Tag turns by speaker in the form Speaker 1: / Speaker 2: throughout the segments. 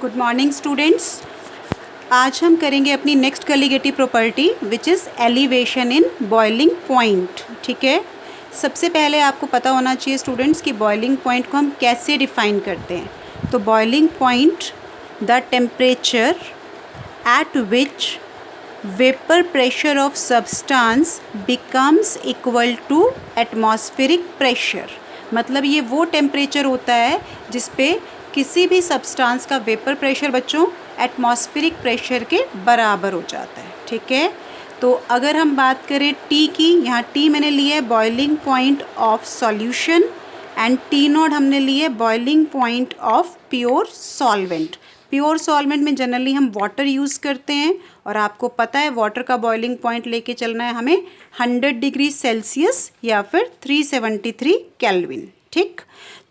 Speaker 1: Good morning students. आज हम करेंगे अपनी next colligative property which is elevation in boiling point. ठीक है, सबसे पहले आपको पता होना चाहिए स्टूडेंट्स कि बॉइलिंग पॉइंट को हम कैसे डिफ़ाइन करते हैं। तो boiling point the temperature at which vapour pressure of substance becomes equal to atmospheric pressure. मतलब ये वो टेम्परेचर होता है जिस पे किसी भी सब्सटेंस का वेपर प्रेशर बच्चों एटमॉस्फेरिक प्रेशर के बराबर हो जाता है। ठीक है, तो अगर हम बात करें टी की, यहाँ टी मैंने लिया है boiling point of solution and T not हमने लिए boiling point of pure solvent. Pure solvent में जनरली हम वाटर यूज़ करते हैं और आपको पता है वाटर का बॉइलिंग पॉइंट लेके चलना है हमें 100 डिग्री सेल्सियस या फिर 373 केल्विन। ठीक,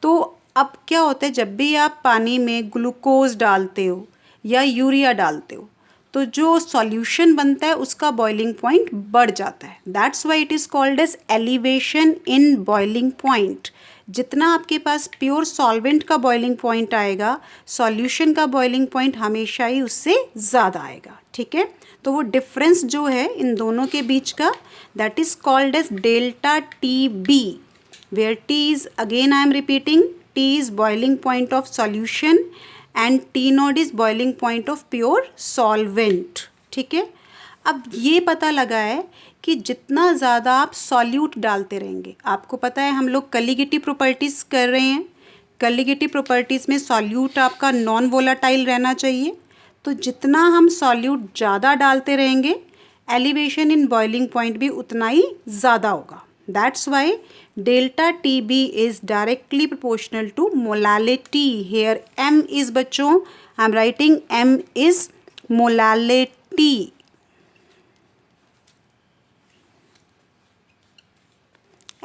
Speaker 1: तो अब क्या होता है जब भी आप पानी में ग्लूकोज डालते हो या यूरिया डालते हो तो जो सॉल्यूशन बनता है उसका बॉइलिंग पॉइंट बढ़ जाता है। That's why it is called as elevation in boiling point. जितना आपके पास प्योर सॉल्वेंट का बॉइलिंग पॉइंट आएगा, सॉल्यूशन का बॉइलिंग पॉइंट हमेशा ही उससे ज़्यादा आएगा। ठीक है, तो वो डिफरेंस जो है इन दोनों के बीच का that is called as delta T B, where T is again I am repeating T is boiling point of solution and T naught is boiling point of pure solvent। ठीक है, अब ये पता लगा है कि जितना ज़्यादा आप सॉल्यूट डालते रहेंगे, आपको पता है हम लोग कलीगेटिव प्रॉपर्टीज़ कर रहे हैं। कलीगेटिव प्रॉपर्टीज़ में सॉल्यूट आपका नॉन वोलाटाइल रहना चाहिए, तो जितना हम सॉल्यूट ज़्यादा डालते रहेंगे एलिवेशन इन बॉइलिंग पॉइंट भी उतना ही ज़्यादा होगा। That's why delta TB is directly proportional to molality। Here M is बच्चों I'm writing M is molality।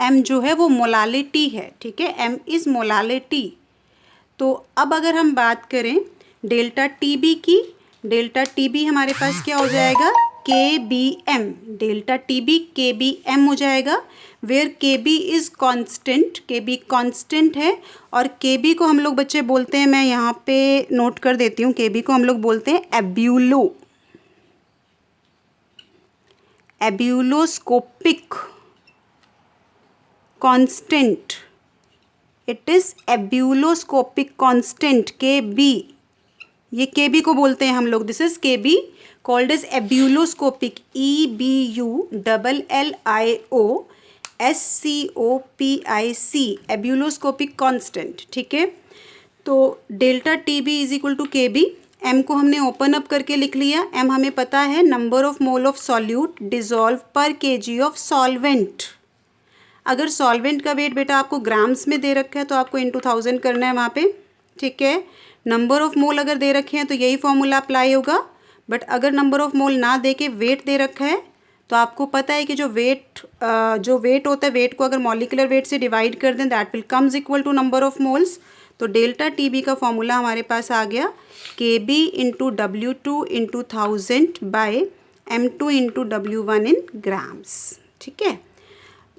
Speaker 1: M जो है वो मोलालिटी है। ठीक है, M is मोलालिटी। तो अब अगर हम बात करें डेल्टा TB की, डेल्टा TB हमारे पास क्या हो जाएगा KBM। डेल्टा TB KBM हो जाएगा, where KB is constant. KB constant है और KB को हम लोग बच्चे बोलते हैं, मैं यहाँ पे नोट कर देती हूँ, KB को हम लोग बोलते हैं ebullioscopic constant. It is ebullioscopic constant KB, ये KB को बोलते हैं हम लोग। This is KB called as ebullioscopic EBULLIOSCOPIC ebullioscopic constant. ठीक है, तो delta TB is equal to KB। M को हमने ओपन अप करके लिख लिया। M हमें पता है number of mole of solute dissolve पर kg ऑफ सॉल्वेंट। अगर सॉल्वेंट का वेट बेटा आपको ग्राम्स में दे रखा है तो आपको इंटू 1000 करना है वहाँ पे। ठीक है, नंबर ऑफ मोल अगर दे रखे हैं तो यही फॉर्मूला अप्लाई होगा, बट अगर नंबर ऑफ मोल ना दे के वेट दे रखा है तो आपको पता है कि जो वेट होता है, वेट को अगर मॉलिकुलर वेट से डिवाइड कर दें that will comes equal to number of moles. तो डेल्टा TB का फॉर्मूला हमारे पास आ गया KB into W2 into 1000 by M2 into W1 in grams. ठीक है,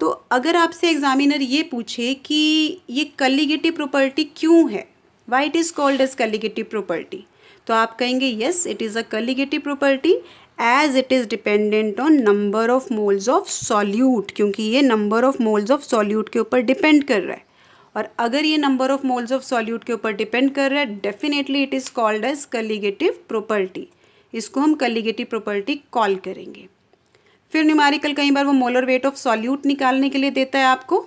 Speaker 1: तो अगर आपसे एग्जामिनर ये पूछे कि ये कलीगेटिव प्रॉपर्टी क्यों है, why it is called as colligative property, तो आप कहेंगे yes it is a colligative property as it is dependent on number of moles of solute, क्योंकि ये number of moles of solute के ऊपर डिपेंड कर रहा है। और अगर ये number of moles of solute के ऊपर डिपेंड कर रहा है definitely it is called as colligative property. इसको हम कलीगेटिव प्रॉपर्टी कॉल करेंगे। फिर न्यूमेरिकल कई बार वो मोलर वेट ऑफ सॉल्यूट निकालने के लिए देता है आपको,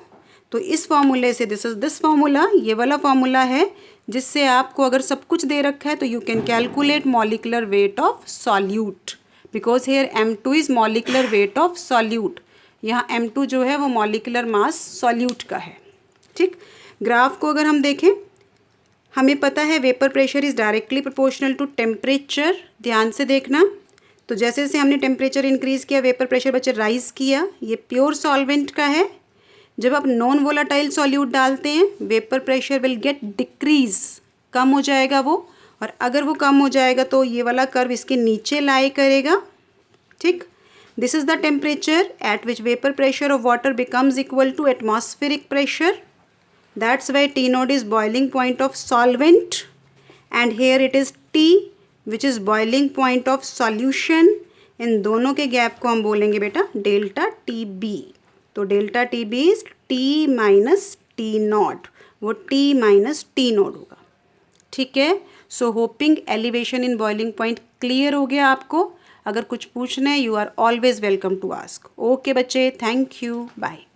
Speaker 1: तो इस फॉर्मूले से दिस फार्मूला, ये वाला फार्मूला है जिससे आपको अगर सब कुछ दे रखा है तो you can calculate molecular weight of solute, because here M2 is molecular weight of solute. यहाँ M2 जो है वो मॉलिकुलर मास सॉल्यूट का है। ठीक, ग्राफ को अगर हम देखें हमें पता है vapour pressure is directly proportional to temperature. ध्यान से देखना, तो जैसे जैसे हमने टेम्परेचर इंक्रीज़ किया वेपर प्रेशर बच्चे राइज़ किया। ये प्योर सॉल्वेंट का है। जब आप नॉन वोलाटाइल सॉल्यूट डालते हैं vapour pressure will get decrease, कम हो जाएगा वो, और अगर वो कम हो जाएगा तो ये वाला कर्व इसके नीचे लाई करेगा। ठीक, this is the temperature at which vapour pressure of water becomes equal to atmospheric pressure. That's why T0 is boiling point of solvent and here it is T T which is boiling point of solution, इन दोनों के gap को हम बोलेंगे बेटा delta T B. तो delta T B is T minus T naught, वो T minus T naught होगा। ठीक है, so hoping elevation in boiling point clear हो गया आपको। अगर कुछ पूछना है you are always welcome to ask. Okay बच्चे, थैंक यू, बाय।